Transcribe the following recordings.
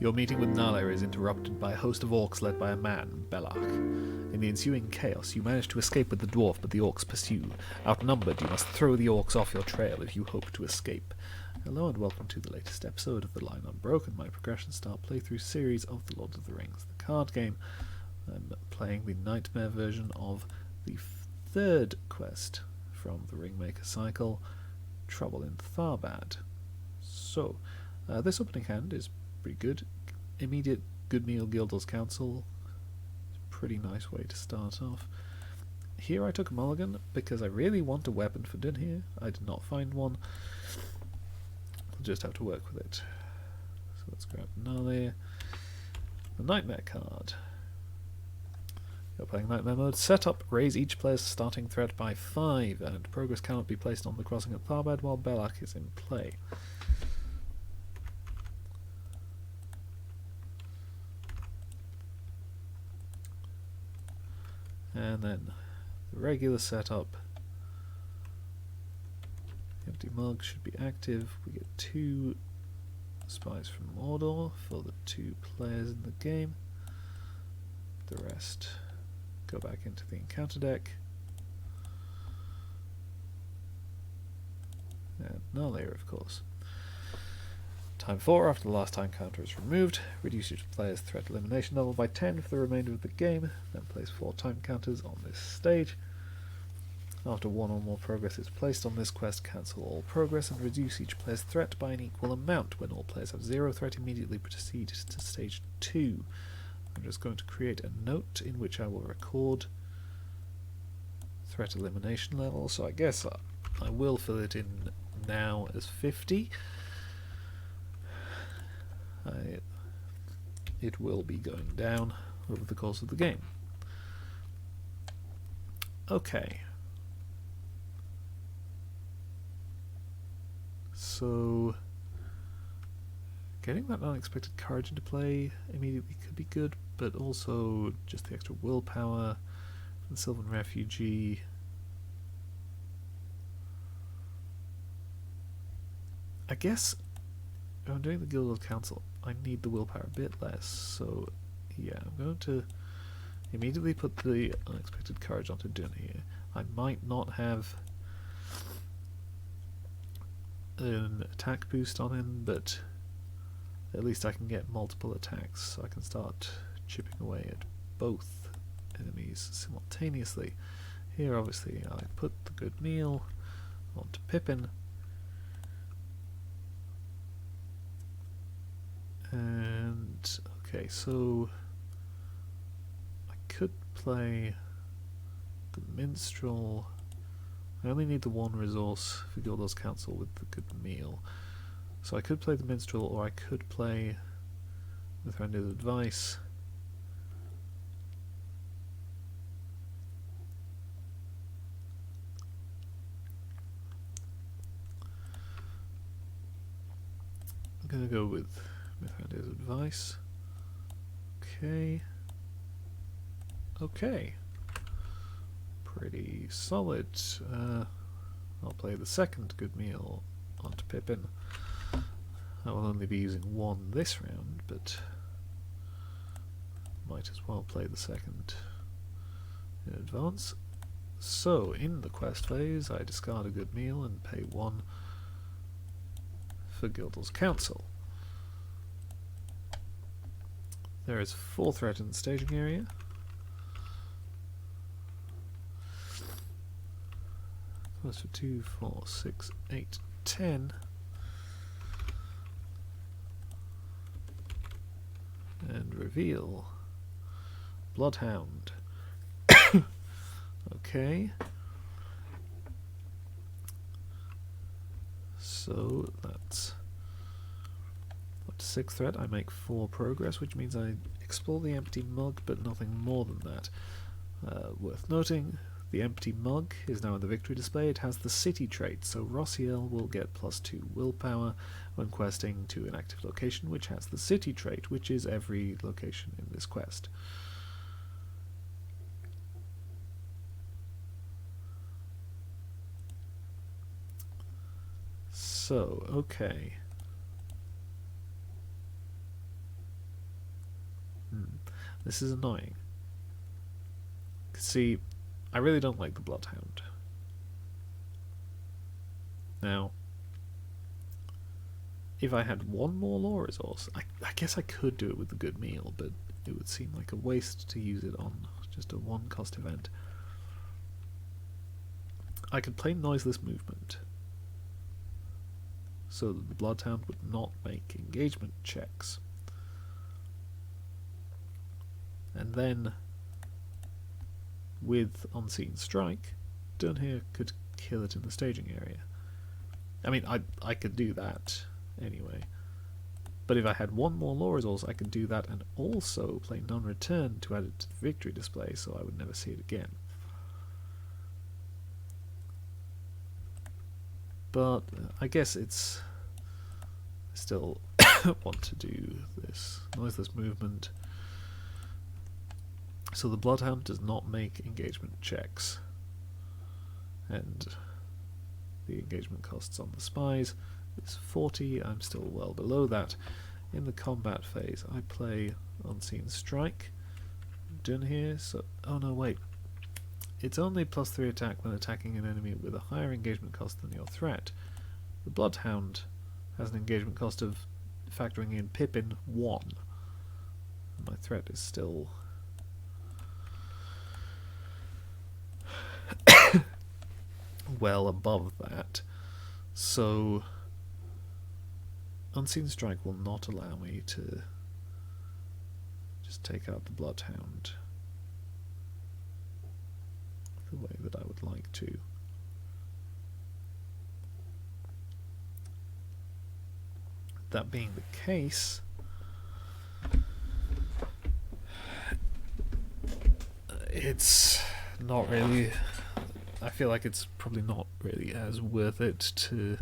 Your meeting with Nalair is interrupted by a host of orcs led by a man, Belach. In the ensuing chaos, you manage to escape with the dwarf, but the orcs pursue. Outnumbered, you must throw the orcs off your trail if you hope to escape. Hello and welcome to the latest episode of the Line Unbroken, my progression-style playthrough series of The Lord of the Rings, the card game. I'm playing the Nightmare version of the third quest from the Ringmaker cycle, Trouble in Tharbad. So, this opening hand is pretty good. Immediate good meal Gildor's Council. Pretty nice way to start off. Here I took a mulligan because I really want a weapon for Din here. I did not find one. I'll just have to work with it. So let's grab Nalair. The Nightmare card. You're playing Nightmare mode. Set up, raise each player's starting threat by 5, and progress cannot be placed on the crossing at Tharbad while Belach is in play. And then the regular setup. Empty mug should be active. We get 2 spies from Arnor for the 2 players in the game. The rest go back into the encounter deck. And Nalair, of course. Time 4, after the last time counter is removed, reduce each player's threat elimination level by 10 for the remainder of the game, then place 4 time counters on this stage. After 1 or more progress is placed on this quest, cancel all progress and reduce each player's threat by an equal amount. When all players have 0 threat, immediately proceed to stage 2. I'm just going to create a note in which I will record threat elimination level, so I guess I will fill it in now as 50. It will be going down over the course of the game. Okay. So, getting that unexpected courage into play immediately could be good, but also just the extra willpower from the Sylvan Refugee. I guess if I'm doing the Gildor's Council, I need the willpower a bit less, so yeah, I'm going to immediately put the unexpected courage onto Din here. I might not have an attack boost on him, but at least I can get multiple attacks, so I can start chipping away at both enemies simultaneously. Here obviously I put the good meal onto Pippin, and okay, so I could play the Minstrel. I only need the 1 resource for Gildor's Council with the good meal. So I could play the Minstrel, or I could play Mithrandir's Advice. I'm going to go with Mithrandir's Advice. Okay. Okay. Pretty solid. I'll play the second good meal onto Pippin. I will only be using 1 this round, but might as well play the second in advance. So, in the quest phase, I discard a good meal and pay 1 for Gildor's Council. There is 4 threat in the staging area. Plus for 2, 4, 6, 8, 10. And reveal Bloodhound. Okay. So that's up to 6 threat. I make 4 progress, which means I explore the empty mug, but nothing more than that. Worth noting, the empty mug is now in the victory display. It has the city trait, so Rossiel will get +2 willpower when questing to an active location which has the city trait, which is every location in this quest. So, okay. This is annoying. See, I really don't like the Bloodhound. Now, if I had one more lore resource, I guess I could do it with the good meal, but it would seem like a waste to use it on just a one-cost event. I could play Noiseless Movement, so that the Bloodhound would not make engagement checks. And then, with Unseen Strike, Dunhere could kill it in the staging area. I mean, I could do that anyway. But if I had one more lore resource, I could do that and also play Non-Return to add it to the victory display, so I would never see it again. But I guess it's... I still want to do this Noiseless Movement. So the Bloodhound does not make engagement checks. And the engagement costs on the spies is 40. I'm still well below that. In the combat phase, I play Unseen Strike. Done here. So, oh no, wait. It's only +3 attack when attacking an enemy with a higher engagement cost than your threat. The Bloodhound has an engagement cost of, factoring in Pippin, 1. My threat is still well above that. So Unseen Strike will not allow me to just take out the Bloodhound the way that I would like to. That being the case, it's not really... I feel like it's probably not really as worth it to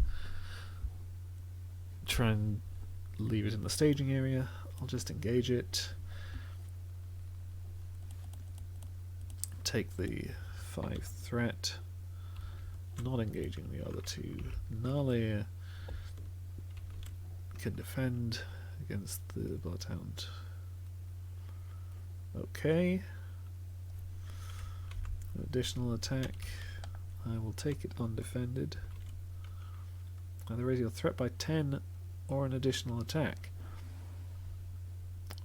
try and leave it in the staging area. I'll just engage it. Take the 5 threat. Not engaging the other 2. Nale can defend against the Bloodhound. Okay. Additional attack. I will take it undefended. Either raise your threat by 10 or an additional attack.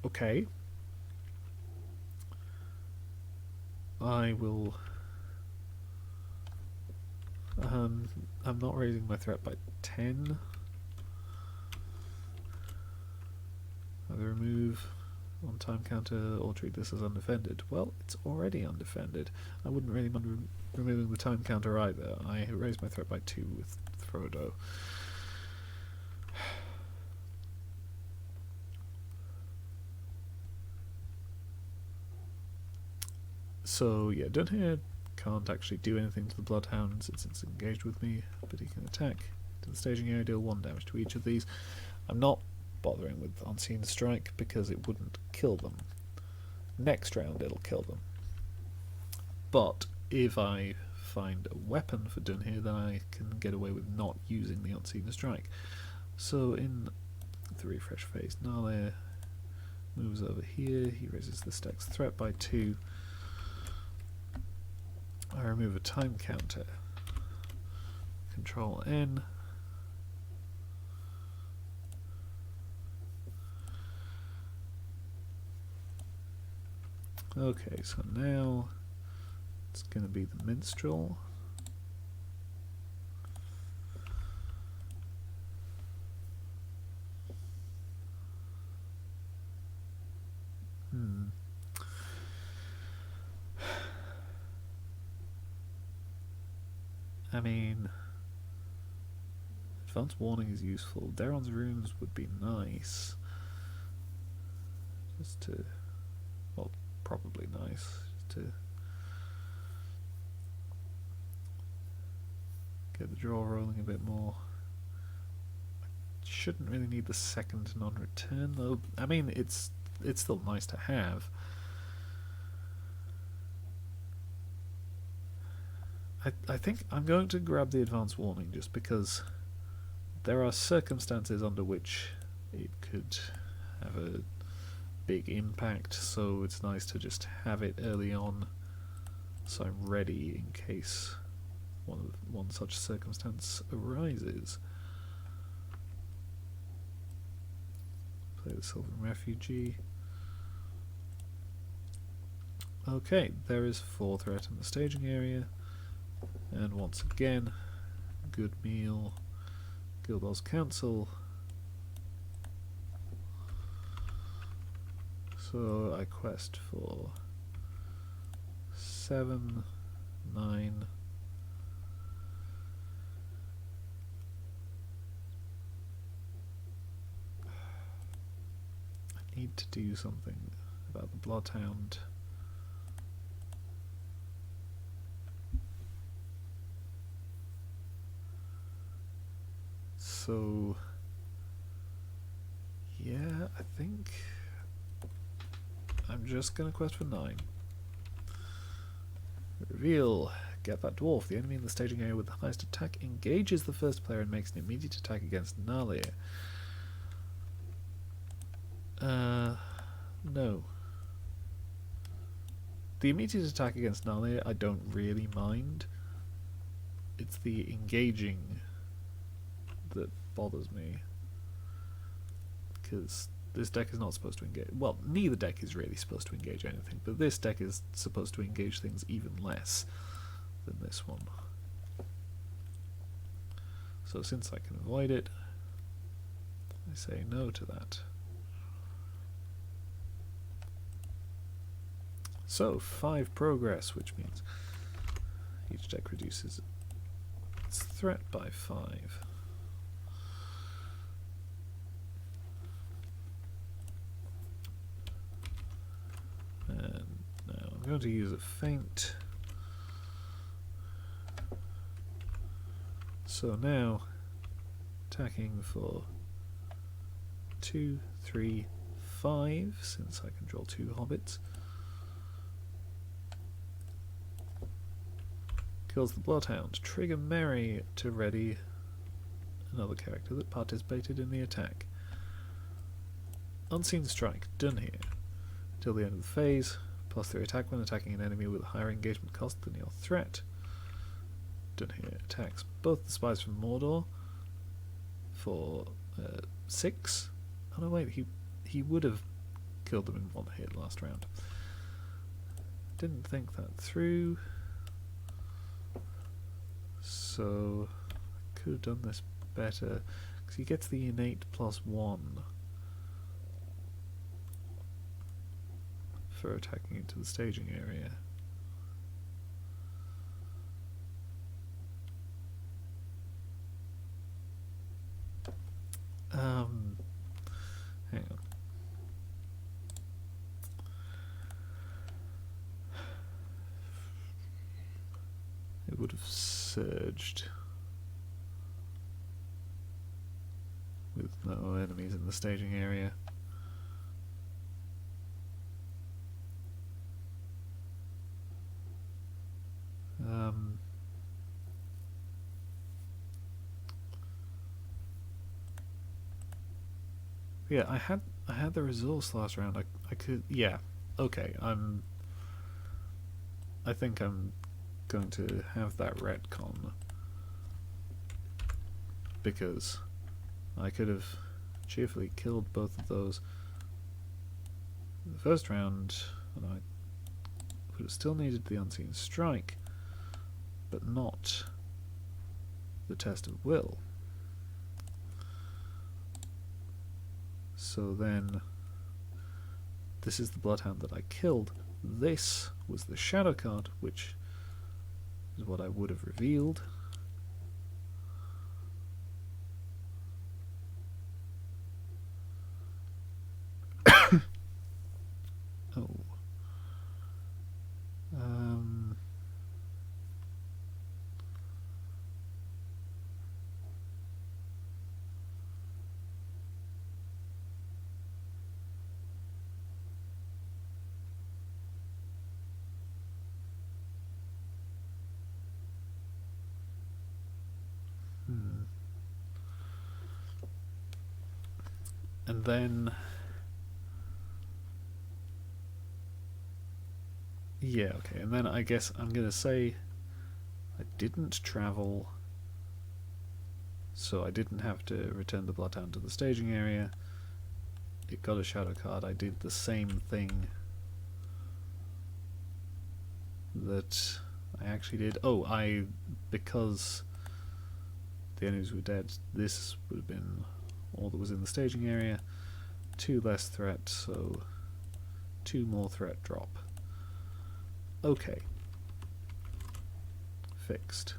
Okay. I will... I'm not raising my threat by 10. Either remove on time counter or treat this as undefended. Well, it's already undefended. I wouldn't really mind removing the time counter either. I raised my threat by 2 with Frodo. So yeah, Dunhere can't actually do anything to the Bloodhound since it's engaged with me, but he can attack to the staging area, deal 1 damage to each of these. I'm not bothering with Unseen Strike because it wouldn't kill them. Next round it'll kill them. But if I find a weapon for Dunhere, then I can get away with not using the Unseen Strike. So in the refresh phase, Nale moves over here, he raises the stack's threat by 2. I remove a time counter. Control N. Okay, so now it's going to be the Minstrel. I mean, Advanced Warning is useful. Daron's Runes would be nice. Just to... well, probably nice. Just to get the draw rolling a bit more. I shouldn't really need the second non-return, though. I mean, it's still nice to have. I think I'm going to grab the Advanced Warning just because there are circumstances under which it could have a big impact, so it's nice to just have it early on, so I'm ready in case one such circumstance arises. Play the Sylvan Refugee. Okay, there is 4 threat in the staging area, and once again, good meal, Guild Hall's Council. So I quest for 7, 9. I need to do something about the Bloodhound. So yeah, I think I'm just gonna quest for 9. Reveal. Get that dwarf. The enemy in the staging area with the highest attack engages the first player and makes an immediate attack against Nalia. No. The immediate attack against Nalia I don't really mind. It's the engaging that bothers me. Because this deck is not supposed to engage. Well, neither deck is really supposed to engage anything, but this deck is supposed to engage things even less than this one. So since I can avoid it, I say no to that. So 5 progress, which means each deck reduces its threat by 5. And now I'm going to use a feint. So now attacking for 2, 3, 5, since I control 2 hobbits. Kills the Bloodhound. Trigger Mary to ready another character that participated in the attack. Unseen Strike. Done here. Till the end of the phase. +3 attack when attacking an enemy with a higher engagement cost than your threat. Done here. Attacks both the spies from Mordor for 6. Oh no, wait, he would have killed them in 1 hit last round. Didn't think that through. So I could have done this better, because he gets the innate +1 for attacking into the staging area. Hang on. It would have surged with no enemies in the staging area. Yeah, I had the resource last round. I could, yeah. Okay, I think I'm going to have that retcon, because I could have cheerfully killed both of those in the first round, and I would have still needed the Unseen Strike, but not the Test of Will. So then, this is the Bloodhound that I killed. This was the Shadow card, which is what I would have revealed. Oh. And then Yeah, okay, and then I guess I'm going to say I didn't travel, so I didn't have to return the Bloodhound to the staging area. It got a shadow card. I did the same thing that I actually did. Oh, because the enemies were dead, this would have been all that was in the staging area. 2 less threat, so 2 more threat drop. Okay. Fixed.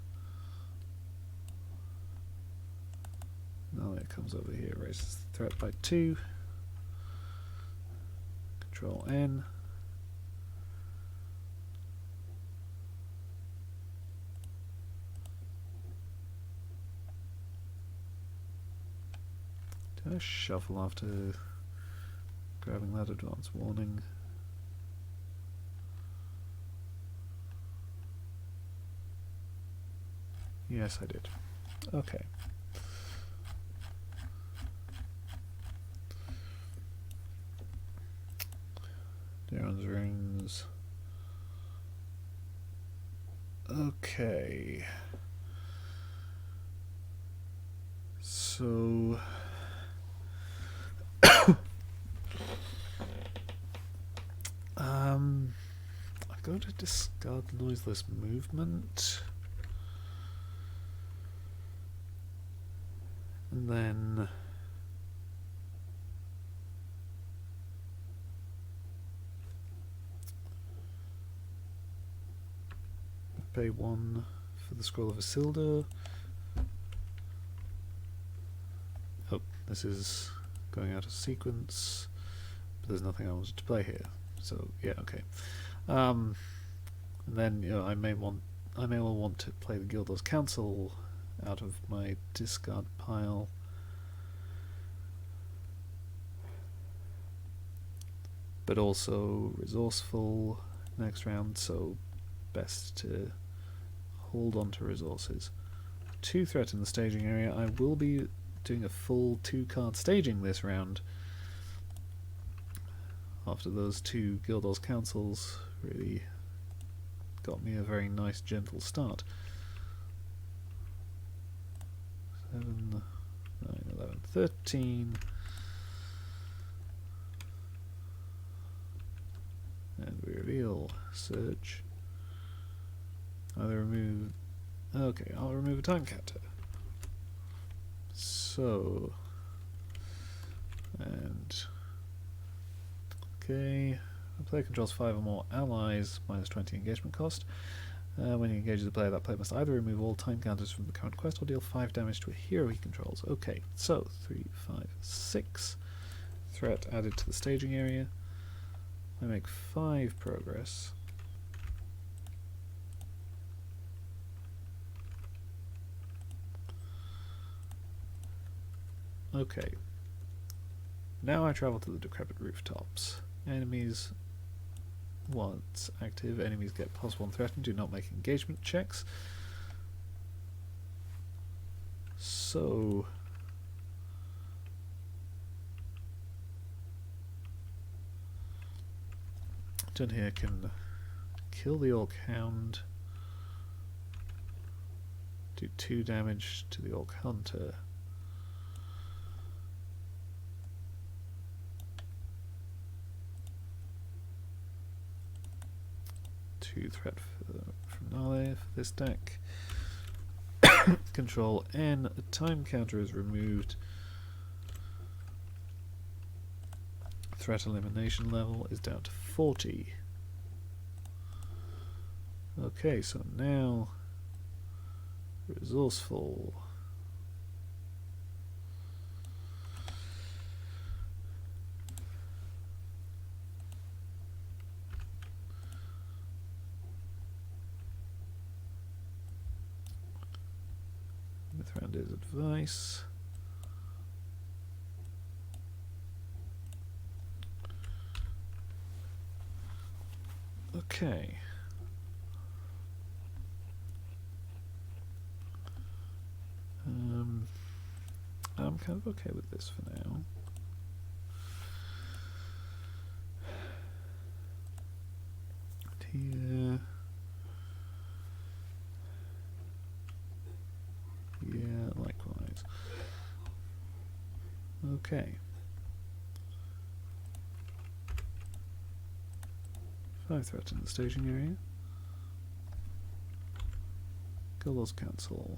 Now it comes over here, raises the threat by 2. Control N. Did I shuffle after grabbing that advance warning? Yes, I did. Okay. Darren's rings. Okay. So I'm going to discard noiseless movement. And then pay 1 for the Scroll of Isildur. Oh, this is going out of sequence, but there's nothing I wanted to play here. So yeah, okay. And then I may well want to play the Guildlord's Council out of my discard pile. But also resourceful next round, so best to hold on to resources. 2 threat in the staging area. I will be doing a full 2-card staging this round after those 2 Guildhall's Councils really got me a very nice gentle start. 7, 9, 11, 13. And we reveal search. Either remove. Okay, I'll remove a time counter. So. And. Okay. The player controls 5 or more allies, minus 20 engagement cost. When he engages a player, that player must either remove all time counters from the current quest or deal 5 damage to a hero he controls. Okay, so 3, 5, 6. Threat added to the staging area. I make 5 progress. Okay. Now I travel to the decrepit rooftops. Enemies, once active, enemies get +1 threat and do not make engagement checks. So down here can kill the Orc Hound, do 2 damage to the Orc Hunter. Threat from Nale for this deck. Control N, a time counter is removed. Threat elimination level is down to 40. Okay, so now resourceful. Around his advice. Okay. I'm kind of okay with this for now. Here. Okay. 5 threats in the staging area. Guildlord's Council.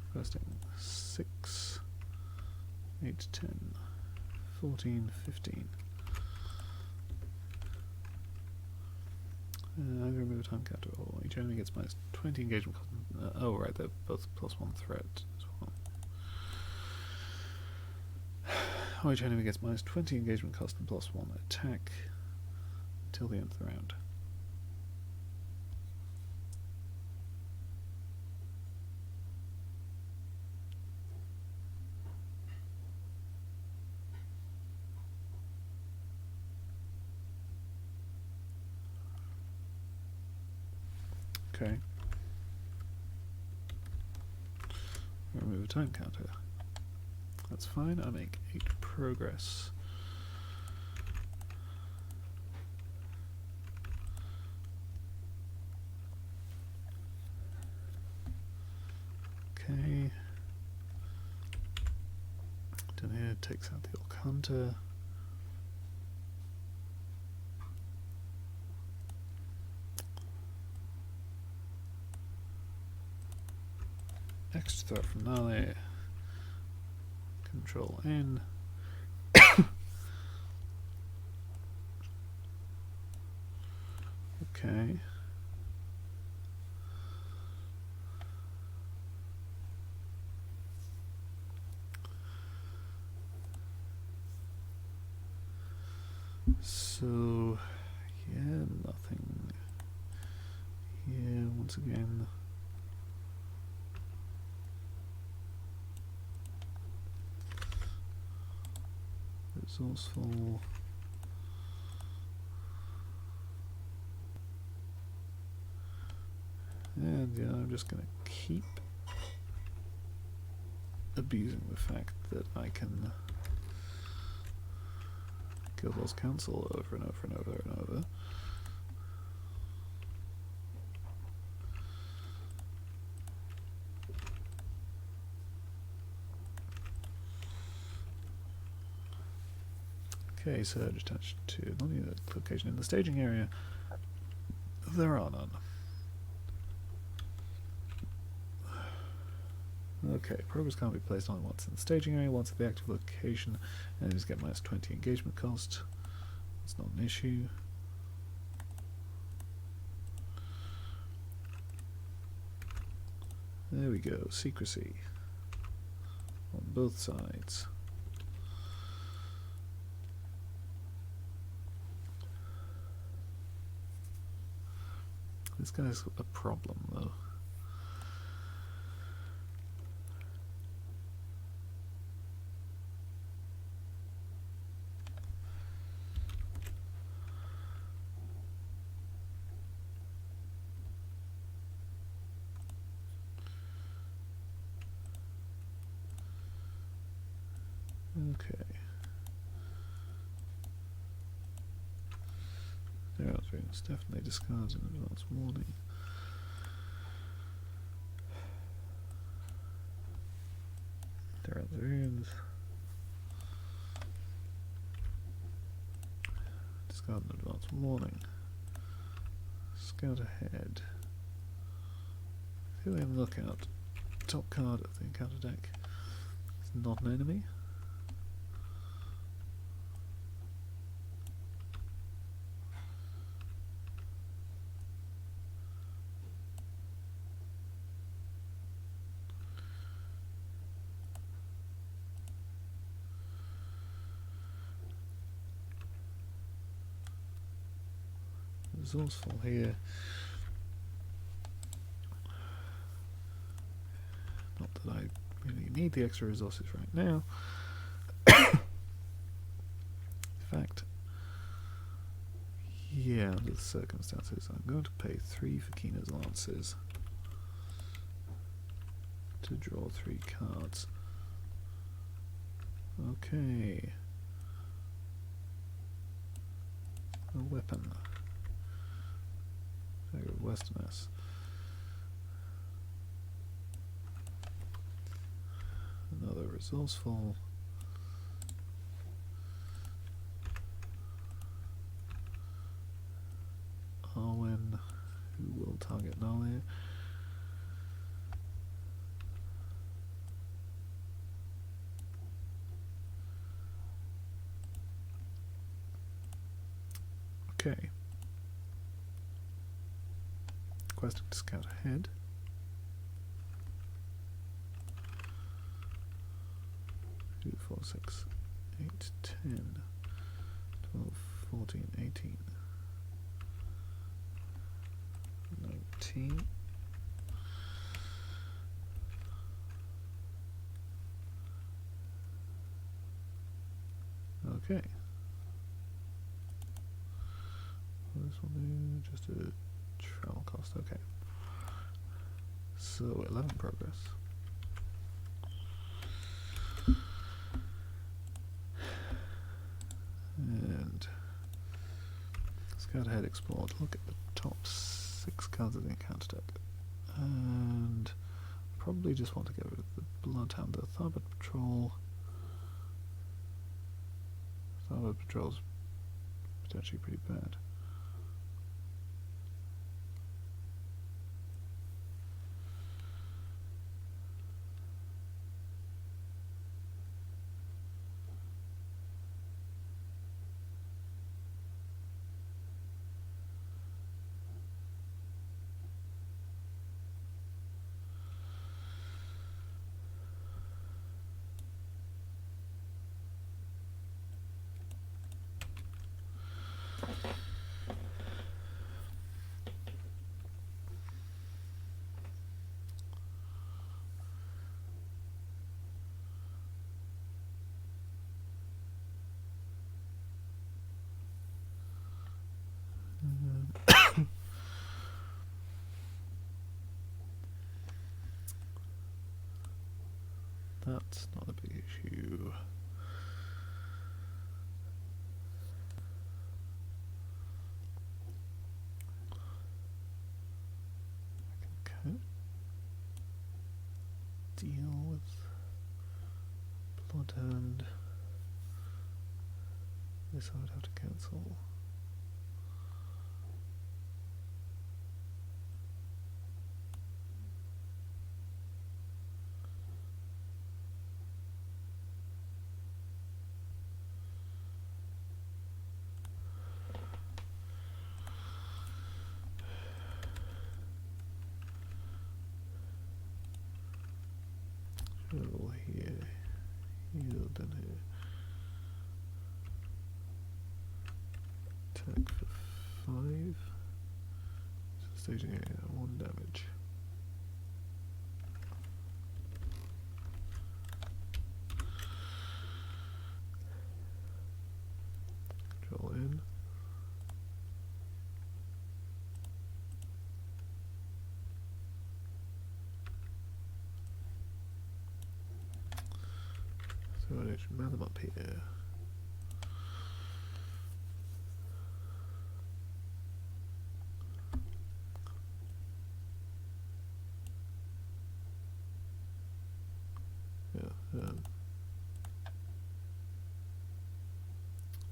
Requesting 6, 8, 10, 14, 15. I'm going to remove a time counter. Each enemy gets minus 20 engagement cost. Oh, right, they're both +1 threat as well. Each enemy gets minus 20 engagement cost and +1 attack until the end of the round. Okay. Remove a time counter. That's fine. I make 8 progress. Okay. Down here takes out the Orc Hunter. Extra threat from Nale. Control N. Okay. So, yeah, nothing here once again. Resourceful. And yeah, I'm just going to keep abusing the fact that I can Guildlord's Council over and over and over and over. Okay, surge attached to non-unit location in the staging area. There are none. Okay, progress can't be placed only once in the staging area, once at the active location, and just get minus 20 engagement cost. That's not an issue. There we go, secrecy on both sides. This guy's a problem though. Okay. There are runes, definitely discards in advance warning. There are the runes. Discard an advance warning. Scout ahead. Alien lookout. Top card of the encounter deck. It's not an enemy. Resourceful here. Not that I really need the extra resources right now. In fact, yeah, under the circumstances, I'm going to pay 3 for Keena's Lances to draw 3 cards. Okay. A weapon. Westerners. Another resourceful. Arwen, who will target Nali. Okay. Requesting to scout ahead. 2, 4, 6, 8, 10, 12, 14, 18, 19. Okay. This will do just a travel cost. Okay. So 11 progress. And scout ahead, explore. Look at the top 6 cards of the encounter deck. And probably just want to get rid of the Bloodhound, the Tharbad Patrol. Tharbad Patrol's potentially pretty bad. That's not a big issue. Okay. Deal with Bloodhound. This I would have to cancel. Travel here, heal down here. Attack for 5. So staging area, 1 damage. Control in. So I should mount them up here.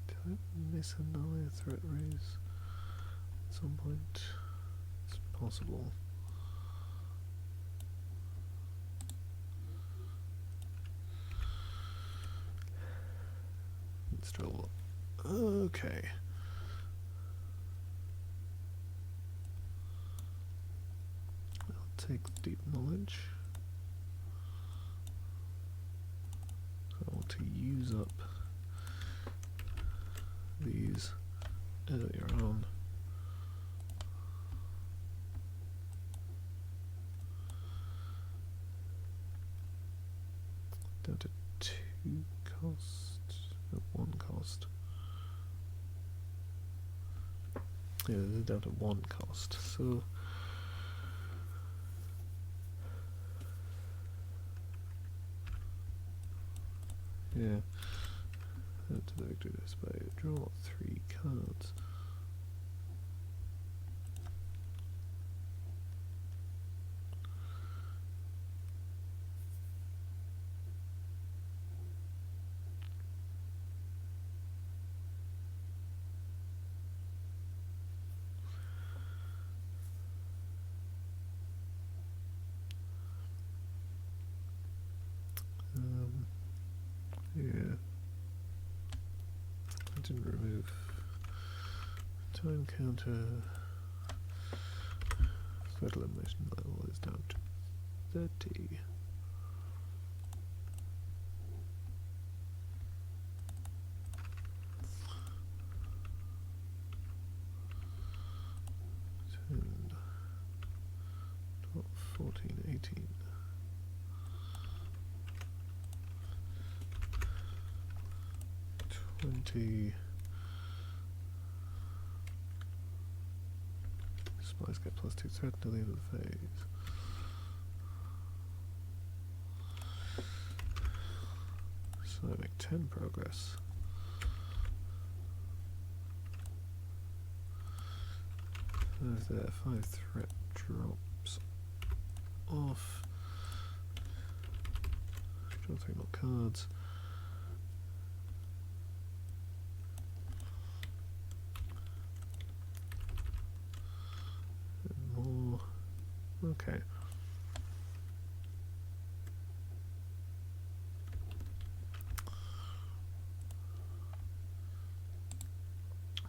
Did I miss another threat raise at some point? It's possible. It's still okay. I'll take deep knowledge. I want to use up these earlier on. Down to 2 cost, 1 cost. Yeah, they're down to 1 cost, so yeah. Add to the victory display. Draw 3 cards. didn't remove time counter. Threat elimination level is down to 30. And 12, 14, 18. 20. Spies get +2 threat until the end of the phase. So I make 10 progress. There's there, 5 threat drops off. Draw 3 more cards. And more. Okay.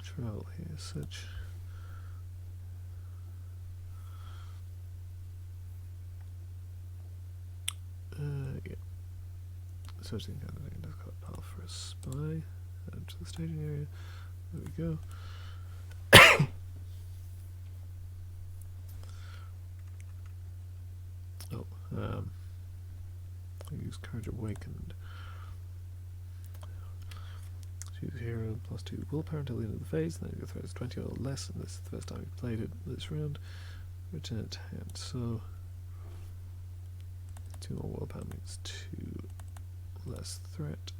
Travel here, search. Yeah. Searching kind of discard pile for a spy. Add to the staging area. There we go. Oh, I use Courage Awakened. Choose hero +2 willpower until the end of the phase, then your threat is 20 or less, and this is the first time you've played it this round. Return it to hand. So 2 more willpower means 2 less threat.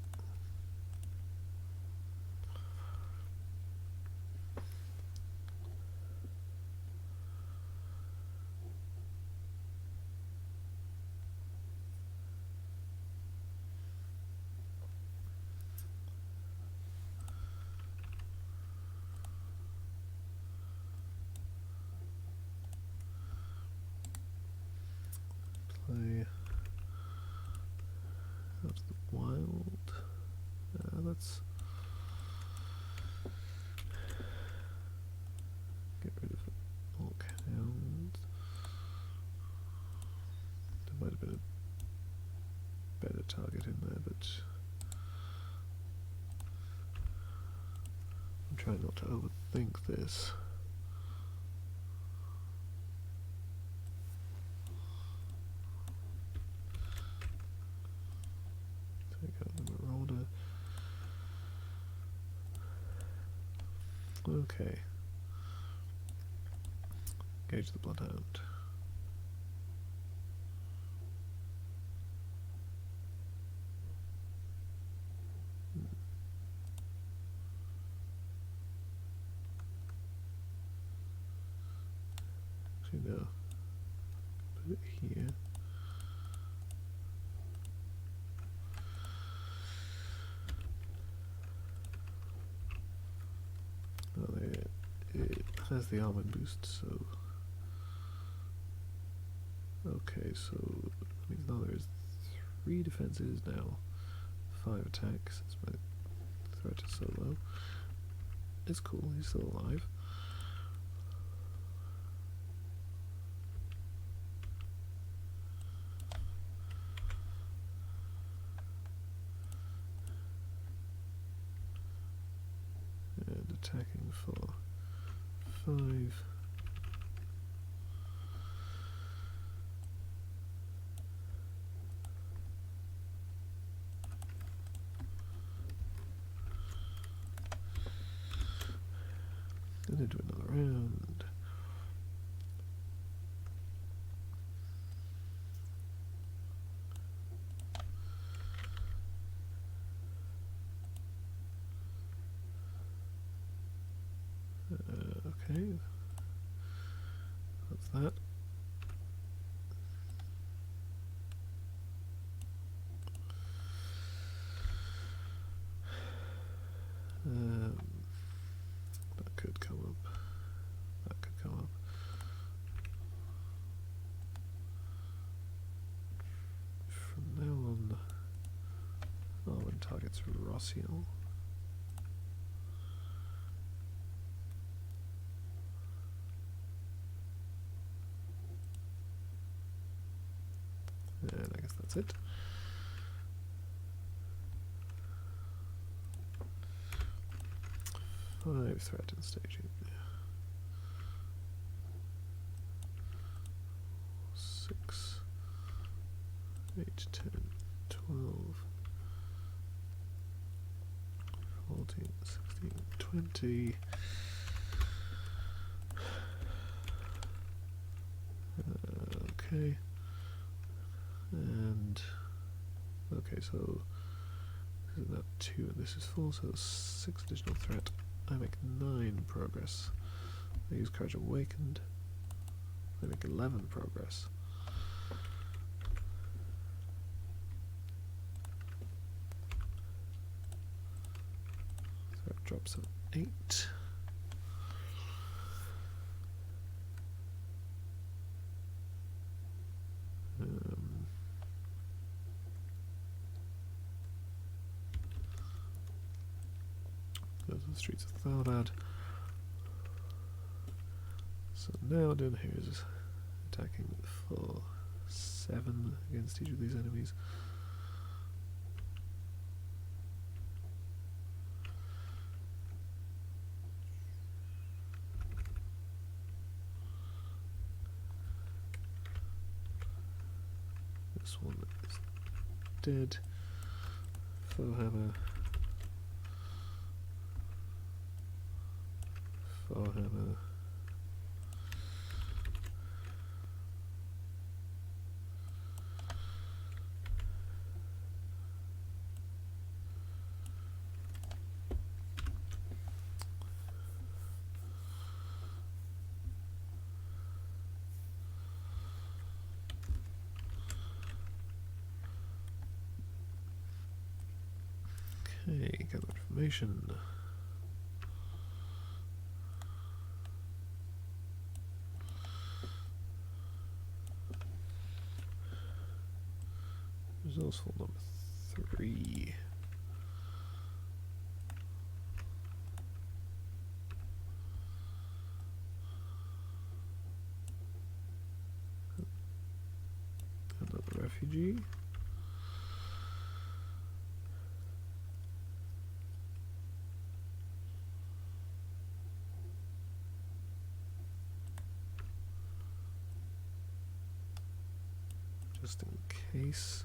Play out of the wild. Let's get rid of all hounds. There might have been a better target in there, but I'm trying not to overthink this. Take out the Marauder. Okay. Engage the Bloodhound. Actually, no. Put it here. Oh, it has the armor boost, so. Okay, so that means now there is 3 defenses now, 5 attacks, since my threat is so low. It's cool, he's still alive. And attacking for 5. Then do another round. Okay, that's that. That could come up. That could come up. From now on, when targets Rossiel. that's it. Five threat in staging. 6, 8, 10, 12, 14, 16, 20. Okay. And okay, so this is now 2 and this is 4, so 6 additional threat. I make 9 progress. I use Courage Awakened. I make 11 progress. Threat drops of 8. Go to the streets of Tharbad. So now down here is attacking for 7 against each of these enemies. This one is dead. Foe hammer. Foe hammer. Okay, gather information. Resourceful number 3. Another refugee. Just in case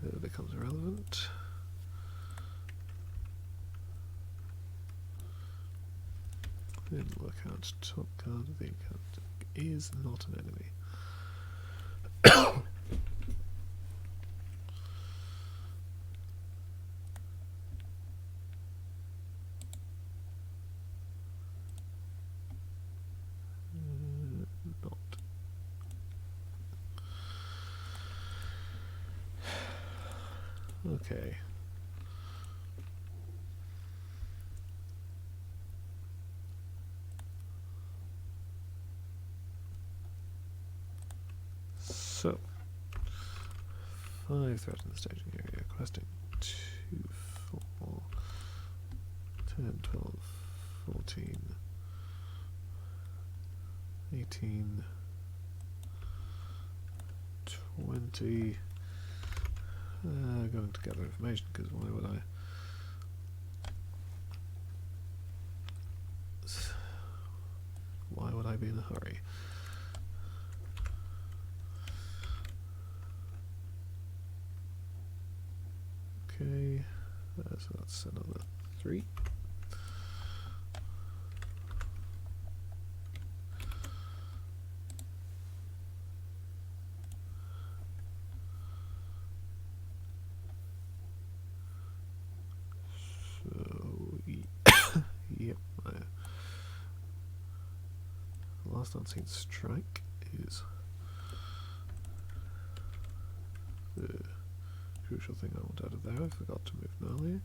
it becomes relevant. Then look out, top card of the encounter is not an enemy. Not. Okay. So, 5 threat in the staging area, questing 2, 4, 10, 12, 14, 18, 20. Going to gather information, because why would I? Why would I be in a hurry? Okay, so that's another 3. Yep, my last unseen strike is the crucial thing I want out of there. I forgot to move earlier.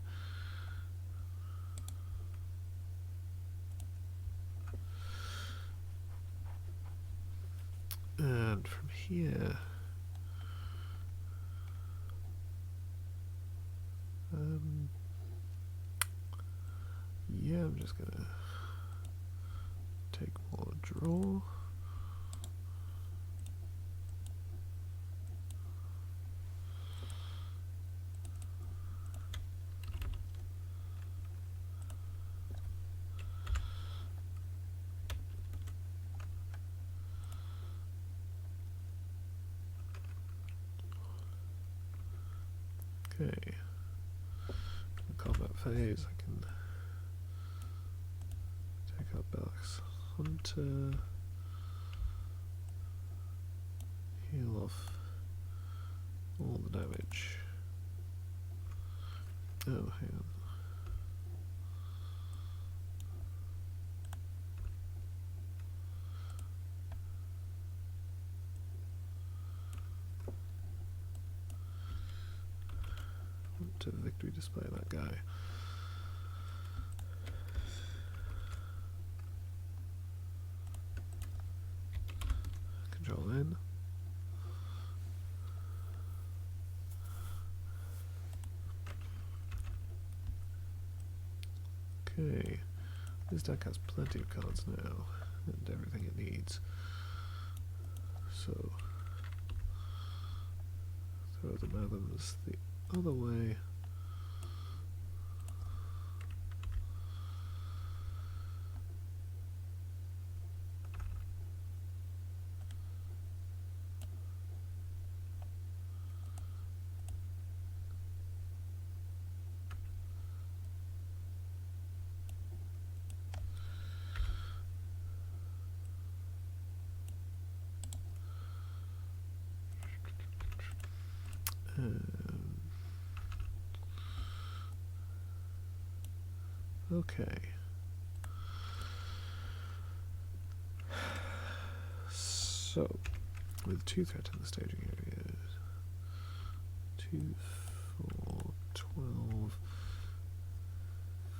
And from here, yeah, I'm just gonna take more draw. Okay. In combat phase, I can take out Bellac's Hunter, heal off all the damage. Oh, hang on. To victory display that guy. Control N. Okay. This deck has plenty of cards now, and everything it needs. So throw the Madams the other way. Okay. So, with 2 threat in the staging areas, 2, 4, 12,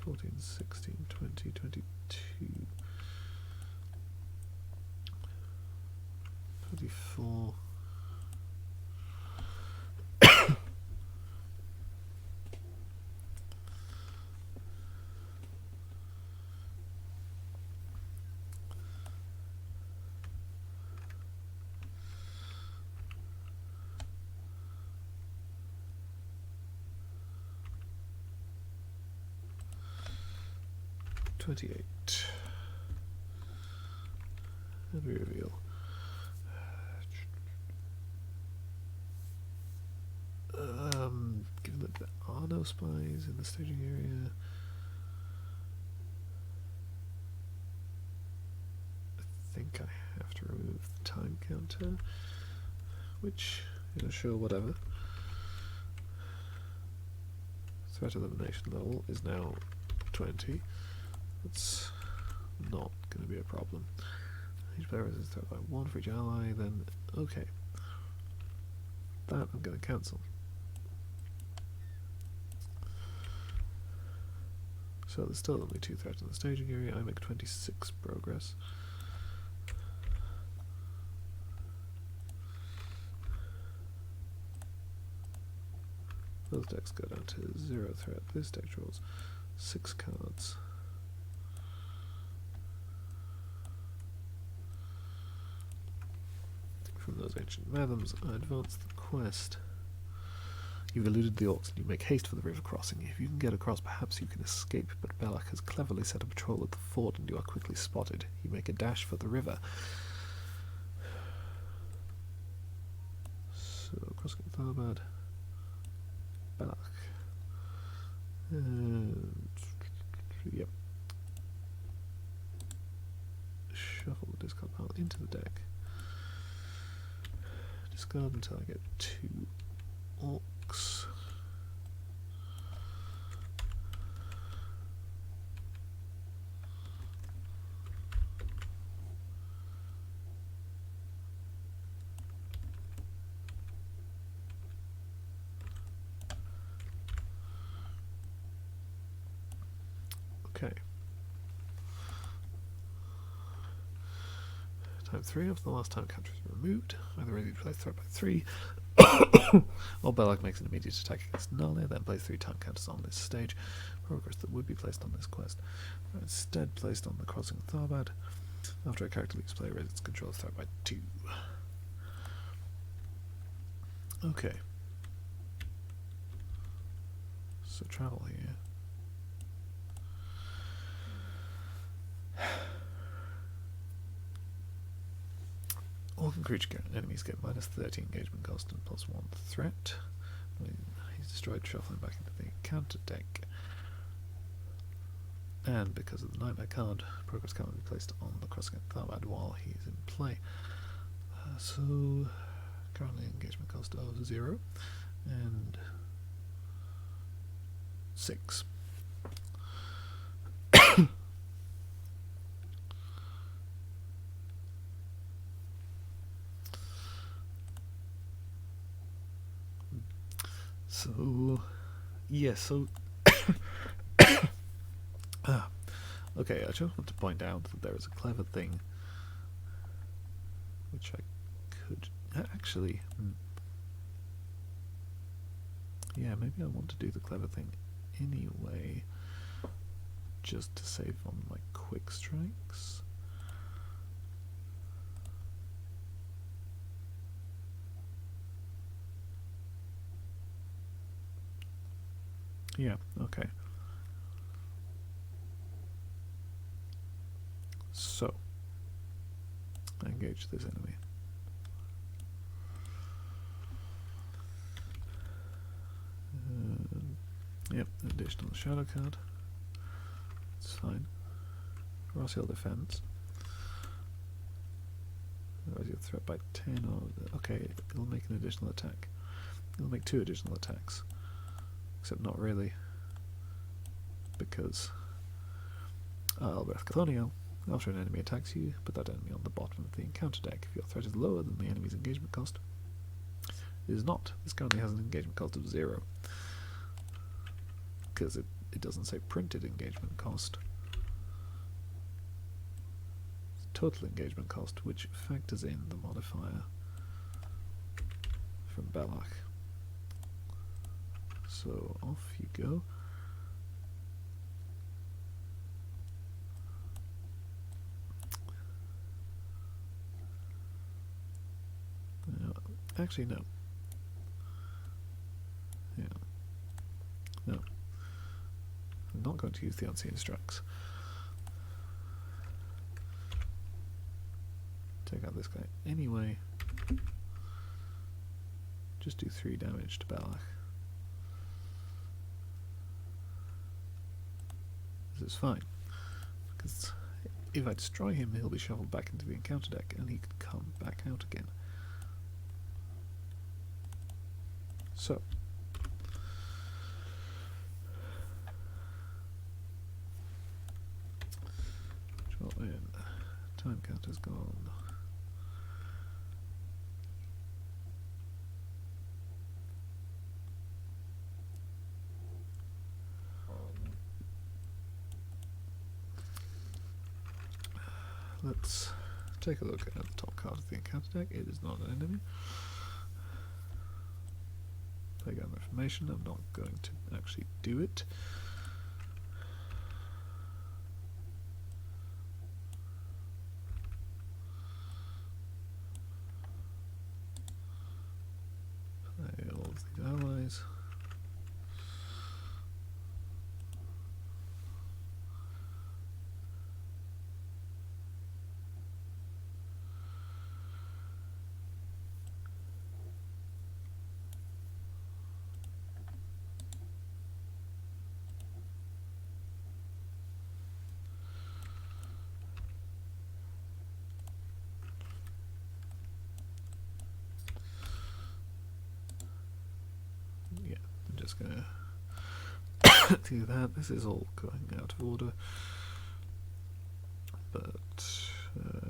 14, 16, 20, 22, 24. And we reveal. Given that there are no spies in the staging area, I think I have to remove the time counter, which, you know, sure, whatever. Threat elimination level is now 20. That's not going to be a problem. Each player resists threat by 1 for each ally, then okay. That I'm going to cancel. So there's still only 2 threats in the staging area. I make 26 progress. Those decks go down to 0 threat. This deck draws 6 cards. From those ancient Madams, I advance the quest. You've eluded the orcs and you make haste for the river crossing. If you can get across, perhaps you can escape, but Bellac has cleverly set a patrol at the fort and you are quickly spotted. You make a dash for the river. So, crossing Tharbad, Bellac. And yep. Shuffle the discard pile into the deck. Discard until I get 2 orcs. Okay. Time 3 of the last time counter is removed. Either ready to play threat by 3, or Bellac makes an immediate attack against Nalia, then plays 3 time counters on this stage. Progress that would be placed on this quest are instead placed on the crossing of Tharbad. After a character leaves play, raises its control threat by 2. Okay. So travel here. Orc and creature enemies get -30 engagement cost and +1 threat. I mean, he's destroyed, shuffling back into the encounter deck. And because of the Nightmare card, progress cannot be placed on the crossing at Tharbad while he is in play. So currently engagement cost of 0 and 6. So yes, so okay, I just want to point out that there is a clever thing which I could actually yeah, maybe I want to do the clever thing anyway, just to save on my quick strikes. Yeah, okay. So, I engage this enemy. Yep, additional shadow card. It's fine. Rossiel defense. Raise your threat by 10 or... Okay, it'll make an additional attack. It'll make 2 additional attacks. Except not really. Because... Albrecht Cathoniel. After an enemy attacks you, put that enemy on the bottom of the encounter deck. If your threat is lower than the enemy's engagement cost, it is not. This currently has an engagement cost of 0. Because it doesn't say printed engagement cost. It's total engagement cost, which factors in the modifier from Belach. So off you go. Actually, no. Yeah. No. I'm not going to use the unseen strikes. Take out this guy anyway. Just do 3 damage to Belach. This is fine. Because if I destroy him, he'll be shuffled back into the encounter deck and he could come back out again. So, draw in. Time counter's gone. Let's take a look at the top card of the encounter deck. It is not an enemy. Playground Reformation. I'm not going to actually do it. Play all of these allies. Just gonna do that. This is all going out of order, but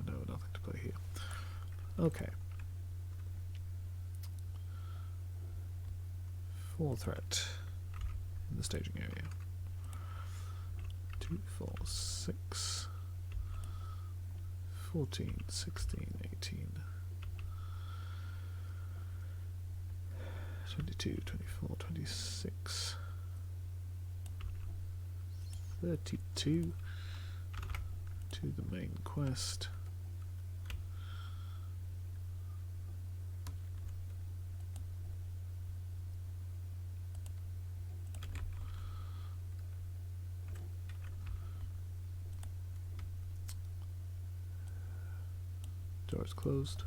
no, nothing to play here. Okay. 4 threat in the staging area. 2, 4, 6, 14, 16, 18. 22, 24, 26, 32 to the main quest. Door is closed.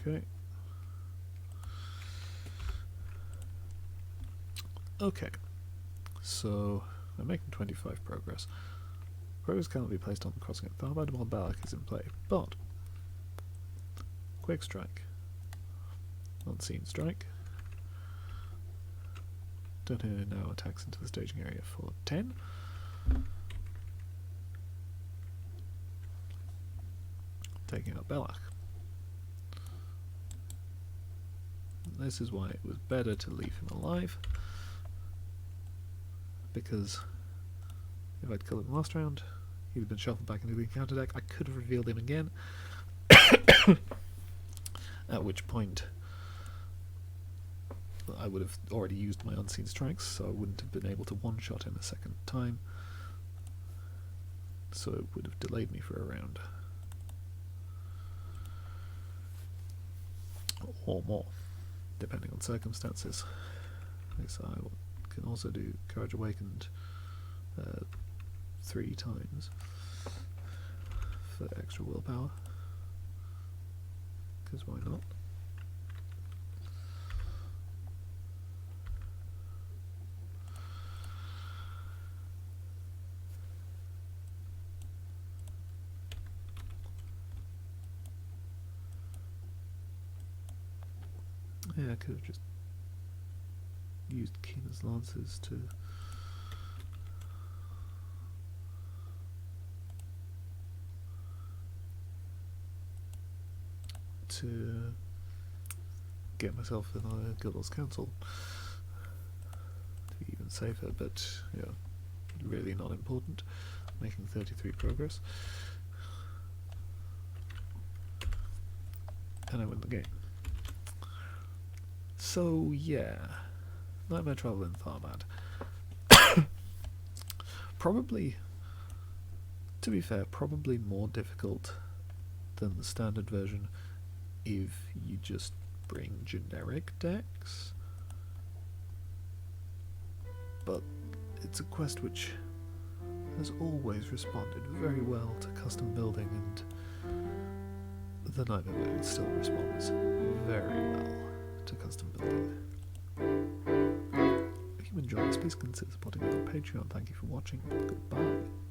Okay. Okay. So, I'm making 25 progress. Progress cannot be placed on the crossing at Tharbad while Balak is in play, but Quick Strike, Unseen Strike, Turner now attacks into the staging area for 10. Taking out Belach. This is why it was better to leave him alive, because if I'd killed him last round, he'd have been shuffled back into the encounter deck. I could have revealed him again, at which point I would have already used my Unseen Strikes, so I wouldn't have been able to one-shot him a second time, so it would have delayed me for a round. Or more, depending on circumstances. So I can also do Courage Awakened 3 times for extra willpower, because why not? Yeah, I could have just used Keena's Lances to get myself another Guild Lord's Council to be even safer, but yeah, really not important. Making 33 progress, and I win the game. So yeah, Nightmare Travel in Tharbad. Probably, to be fair, probably more difficult than the standard version if you just bring generic decks. But it's a quest which has always responded very well to custom building, and the Nightmare version still responds very well to custom building. If you enjoyed this, please consider supporting me on Patreon. Thank you for watching. Goodbye.